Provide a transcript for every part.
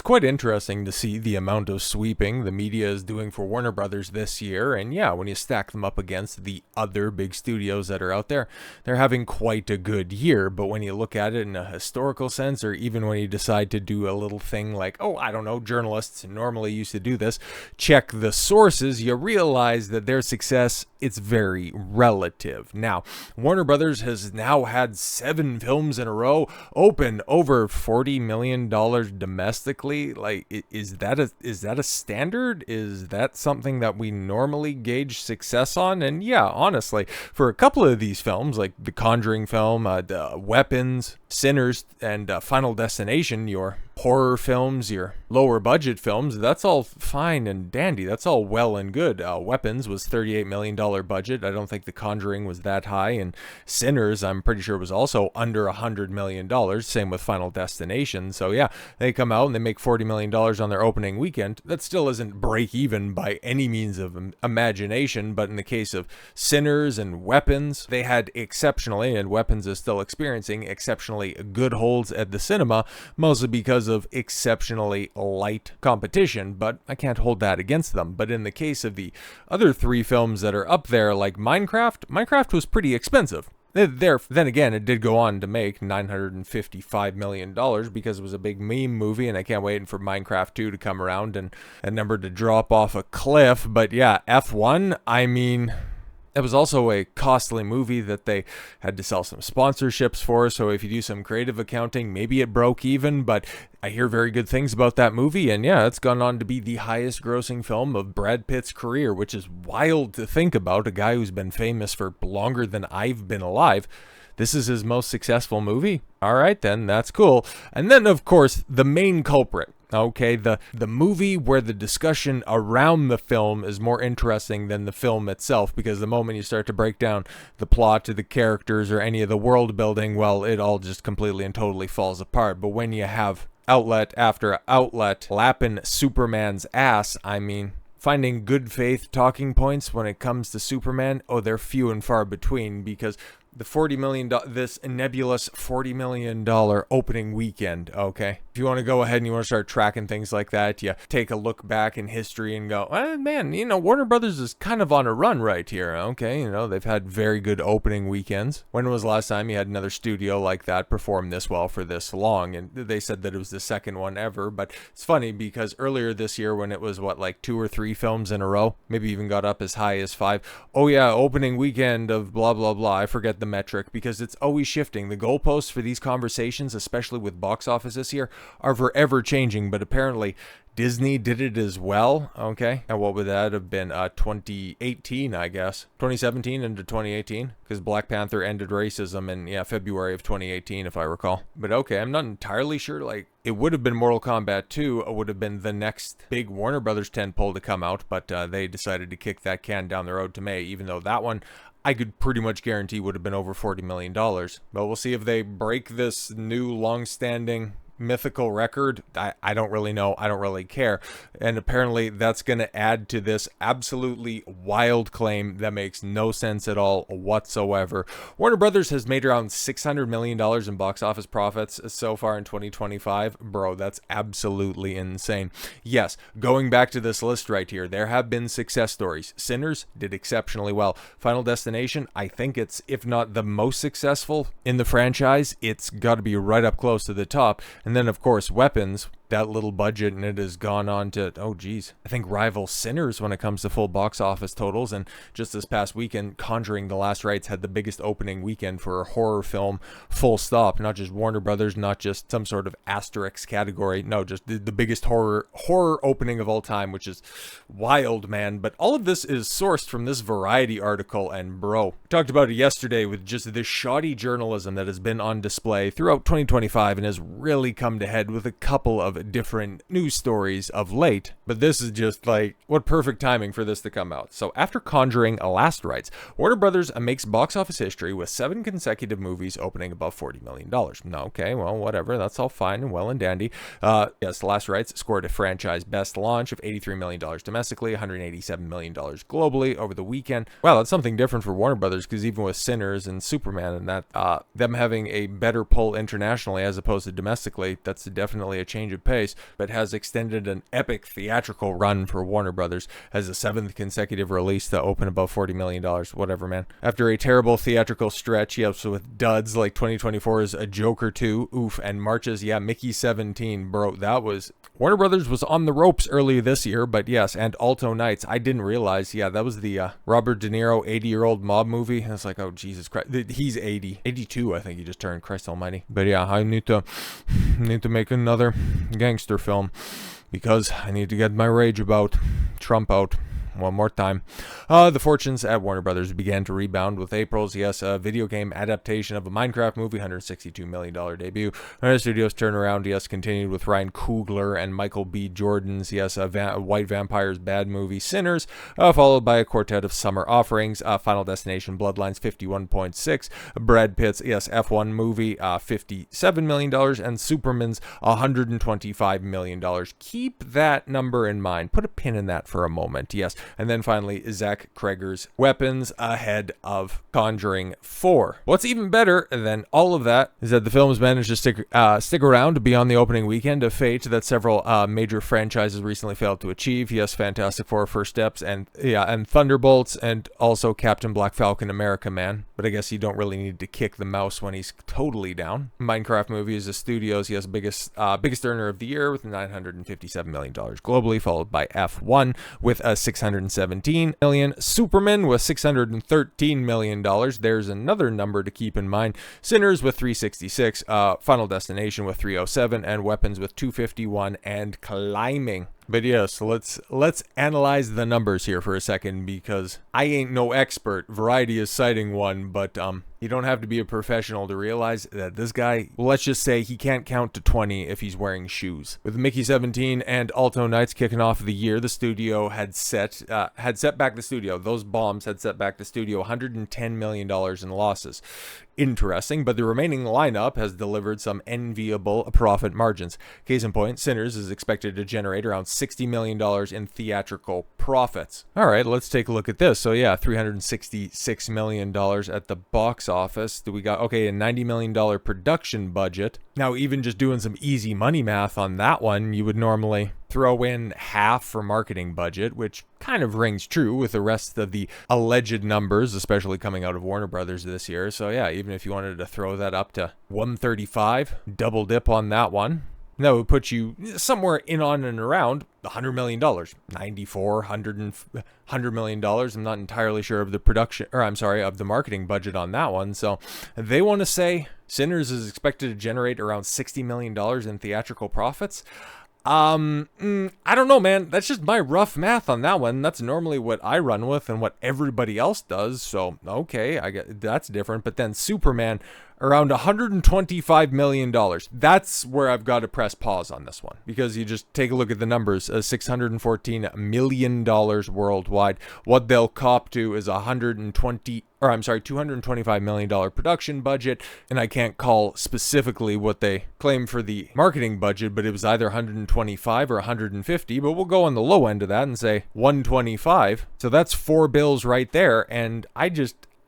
quite interesting to see the amount of sweeping the media is doing for Warner Brothers this year. And yeah, when you stack them up against the other big studios that are out there, they're having quite a good year. But when you look at it in a historical sense, or even when you decide to do a little thing like, oh, I don't know, journalists normally used to do this, check the sources, you realize that their success, it's very relative. Now, Warner Brothers has now had 7 films in a row open over $40 million domestically. Like, is that a standard? Is that something that we normally gauge success on? And yeah, honestly, for a couple of these films, like the Conjuring film, the Weapons, Sinners, and Final Destination, your horror films, your lower budget films, that's all fine and dandy. That's all well and good. Weapons was $38 million budget. I don't think The Conjuring was that high. And Sinners, I'm pretty sure, was also under $100 million. Same with Final Destination. So yeah, they come out and they make $40 million on their opening weekend. That still isn't break even by any means of imagination. But in the case of Sinners and Weapons, they had exceptionally, and Weapons is still experiencing exceptionally good holds at the cinema, mostly because of exceptionally light competition, but I can't hold that against them. But in the case of the other 3 films that are up there, like Minecraft was pretty expensive. Then again, it did go on to make $955 million because it was a big meme movie, and I can't wait for Minecraft 2 to come around and a number to drop off a cliff. But yeah, F1, I mean, it was also a costly movie that they had to sell some sponsorships for, so if you do some creative accounting, maybe it broke even, but I hear very good things about that movie, and yeah, it's gone on to be the highest grossing film of Brad Pitt's career, which is wild to think about. A guy who's been famous for longer than I've been alive. This is his most successful movie? All right, then, that's cool. And then, of course, the main culprit. Okay, the movie where the discussion around the film is more interesting than the film itself, because the moment you start to break down the plot to the characters or any of the world building, well, it all just completely and totally falls apart. But when you have outlet after outlet lapping Superman's ass, I mean, finding good faith talking points when it comes to Superman, oh, they're few and far between, because the $40 million, this nebulous $40 million opening weekend, okay? If you want to go ahead and you want to start tracking things like that, you take a look back in history and go, man, Warner Brothers is kind of on a run right here, okay? They've had very good opening weekends. When was the last time you had another studio like that perform this well for this long? And they said that it was the second one ever, but it's funny because earlier this year when it was, 2 or 3 films in a row, maybe even got up as high as 5. Oh yeah, opening weekend of blah, blah, blah. I forget the metric because it's always shifting. The goalposts for these conversations, especially with box office this year, are forever changing, but apparently Disney did it as well, okay? And what would that have been? 2018, I guess. 2017 into 2018, because Black Panther ended racism in, February of 2018, if I recall. But okay, I'm not entirely sure, it would have been Mortal Kombat 2, it would have been the next big Warner Brothers tentpole to come out, but they decided to kick that can down the road to May, even though that one I could pretty much guarantee would have been over $40 million. But we'll see if they break this new long-standing mythical record. I don't really know. I don't really care. And apparently that's going to add to this absolutely wild claim that makes no sense at all whatsoever. Warner Brothers has made around $600 million in box office profits so far in 2025. Bro, that's absolutely insane. Yes, going back to this list right here, there have been success stories. Sinners did exceptionally well. Final Destination, I think it's, if not the most successful in the franchise, it's got to be right up close to the top. And then, of course, Weapons, that little budget, and it has gone on to, I think rival Sinners when it comes to full box office totals. And just this past weekend, Conjuring: The Last Rites had the biggest opening weekend for a horror film, full stop. Not just Warner Brothers, not just some sort of asterisk category. No, just the biggest horror opening of all time, which is wild, man. But all of this is sourced from this Variety article, and bro, we talked about it yesterday with just this shoddy journalism that has been on display throughout 2025 and has really come to head with a couple of different news stories of late. But this is just what perfect timing for this to come out. So after Conjuring: Last Rites, Warner Brothers makes box office history with 7 consecutive movies opening above $40 million. No, okay, well, whatever. That's all fine and well and dandy. Yes, Last Rites scored a franchise best launch of $83 million domestically, $187 million globally over the weekend. Wow, that's something different for Warner Brothers, because even with Sinners and Superman and that, them having a better pull internationally as opposed to domestically, that's definitely a change of pace, but has extended an epic theatrical run for Warner Brothers as a 7th consecutive release to open above $40 million. Whatever, man. After a terrible theatrical stretch, so with duds like 2024's A Joker 2, oof, and March's, Mickey 17, bro, that was... Warner Brothers was on the ropes early this year, but yes, and Alto Nights, I didn't realize, that was the Robert De Niro 80-year-old mob movie. I was like, oh, Jesus Christ. He's 80. 82, I think he just turned, Christ almighty. But I need to make another gangster film because I need to get my rage about Trump out one more time. The fortunes at Warner Brothers began to rebound with April's, video game adaptation of a Minecraft movie, $162 million debut. The studio's turnaround, continued with Ryan Coogler and Michael B. Jordan's, White Vampire's bad movie, Sinners, followed by a quartet of summer offerings, Final Destination Bloodlines, 51.6, Brad Pitt's, F1 movie, $57 million, and Superman's $125 million. Keep that number in mind. Put a pin in that for a moment, And then finally, Zach Kreger's Weapons ahead of Conjuring 4. What's even better than all of that is that the film has managed to stick around beyond the opening weekend of fate that several major franchises recently failed to achieve. Fantastic Four: First Steps, and Thunderbolts, and also Captain Black Falcon America Man. But I guess you don't really need to kick the mouse when he's totally down. Minecraft movie is the studio's biggest earner of the year with $957 million globally, followed by F1 with a $617 million. Superman with $613 million. There's another number to keep in mind. Sinners with $366, Final Destination with $307, and Weapons with $251 and climbing. But yes, let's analyze the numbers here for a second, because I ain't no expert. Variety is citing one, but you don't have to be a professional to realize that this guy, well, let's just say he can't count to 20 if he's wearing shoes. With Mickey 17 and Alto Nights kicking off the year, the studio had set back the studio. Those bombs had set back the studio $110 million in losses. Interesting, but the remaining lineup has delivered some enviable profit margins. Case in point, Sinners is expected to generate around $60 million in theatrical profits. All right, let's take a look at this. So $366 million at the box office. We got, a $90 million production budget. Now, even just doing some easy money math on that one, you would normally throw in half for marketing budget, which kind of rings true with the rest of the alleged numbers, especially coming out of Warner Brothers this year. So even if you wanted to throw that up to 135, double dip on that one, that would put you somewhere in on and around $100 million, 94, $100 million. I'm not entirely sure of the of the marketing budget on that one. So they want to say Sinners is expected to generate around $60 million in theatrical profits. I don't know, man. That's just my rough math on that one. That's normally what I run with and what everybody else does. So, okay, I get that's different. But then Superman, around $125 million. That's where I've got to press pause on this one, because you just take a look at the numbers. $614 million worldwide. What they'll cop to is $225 million production budget, and I can't call specifically what they claim for the marketing budget, but it was either 125 or 150, but we'll go on the low end of that and say 125. So that's 4 bills right there, and I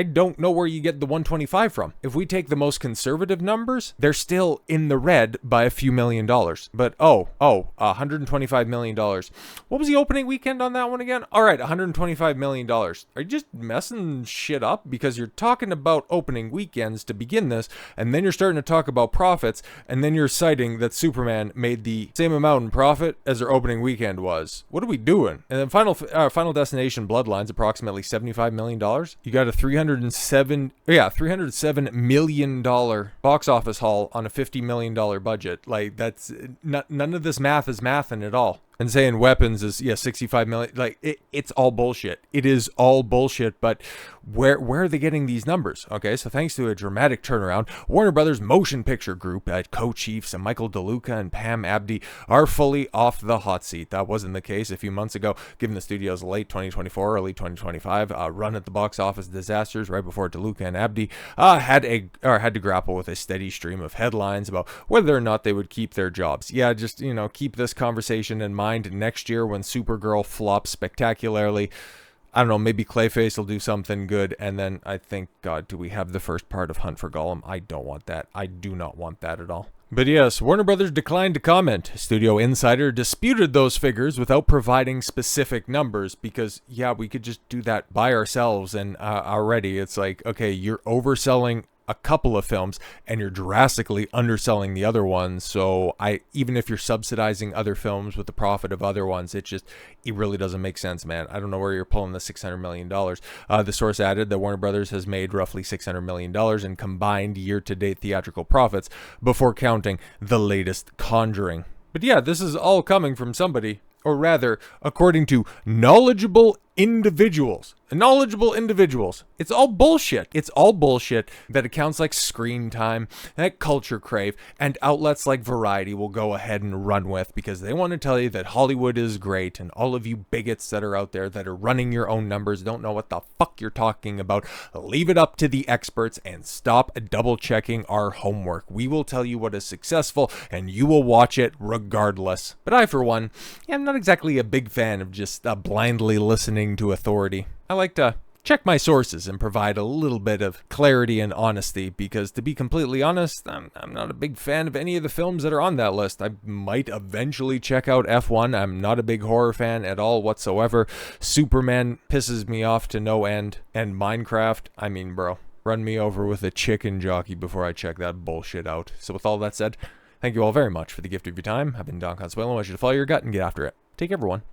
don't know where you get the 125 from. If we take the most conservative numbers, they're still in the red by a few $1 million. But $125 million. What was the opening weekend on that one again? All right, $125 million. Are you just messing shit up? Because you're talking about opening weekends to begin this, and then you're starting to talk about profits, and then you're citing that Superman made the same amount in profit as their opening weekend was. What are we doing? And then Final Destination Bloodlines, approximately $75 million. You got a $307 million box office haul on a $50 million budget. Like, that's none of this math is mathing at all. And saying Weapons is 65 million, like it's all bullshit. It is all bullshit. But where are they getting these numbers? Okay, so thanks to a dramatic turnaround, Warner Brothers Motion Picture Group co-chiefs and Michael DeLuca and Pam Abdi are fully off the hot seat. That wasn't the case a few months ago, given the studio's late 2024, early 2025 run at the box office disasters right before DeLuca and Abdi had to grapple with a steady stream of headlines about whether or not they would keep their jobs. Just keep this conversation in mind next year when Supergirl flops spectacularly. I don't know, maybe Clayface will do something good, and then I think, God, do we have the first part of Hunt for Gollum? I don't want that. I do not want that at all. But yes, Warner Brothers declined to comment. Studio Insider disputed those figures without providing specific numbers because, yeah, we could just do that by ourselves. And already it's like, okay, you're overselling a couple of films and you're drastically underselling the other ones. So even if you're subsidizing other films with the profit of other ones, it really doesn't make sense, man. I don't know where you're pulling the $600 million. The source added that Warner Brothers has made roughly $600 million in combined year-to-date theatrical profits before counting the latest Conjuring. But yeah, this is all coming from somebody, or rather, according to knowledgeable individuals. It's all bullshit. It's all bullshit that accounts like Screen Time, that Culture Crave, and outlets like Variety will go ahead and run with because they want to tell you that Hollywood is great, and all of you bigots that are out there that are running your own numbers don't know what the fuck you're talking about. Leave it up to the experts and stop double checking our homework. We will tell you what is successful and you will watch it regardless. But I, for one, am not exactly a big fan of just blindly listening to authority. I like to check my sources and provide a little bit of clarity and honesty because, to be completely honest, I'm not a big fan of any of the films that are on that list. I might eventually check out F1. I'm not a big horror fan at all whatsoever. Superman pisses me off to no end. And Minecraft, I mean, bro, run me over with a chicken jockey before I check that bullshit out. So with all that said, thank you all very much for the gift of your time. I've been Don Consuelo. I want you to follow your gut and get after it. Take care, everyone.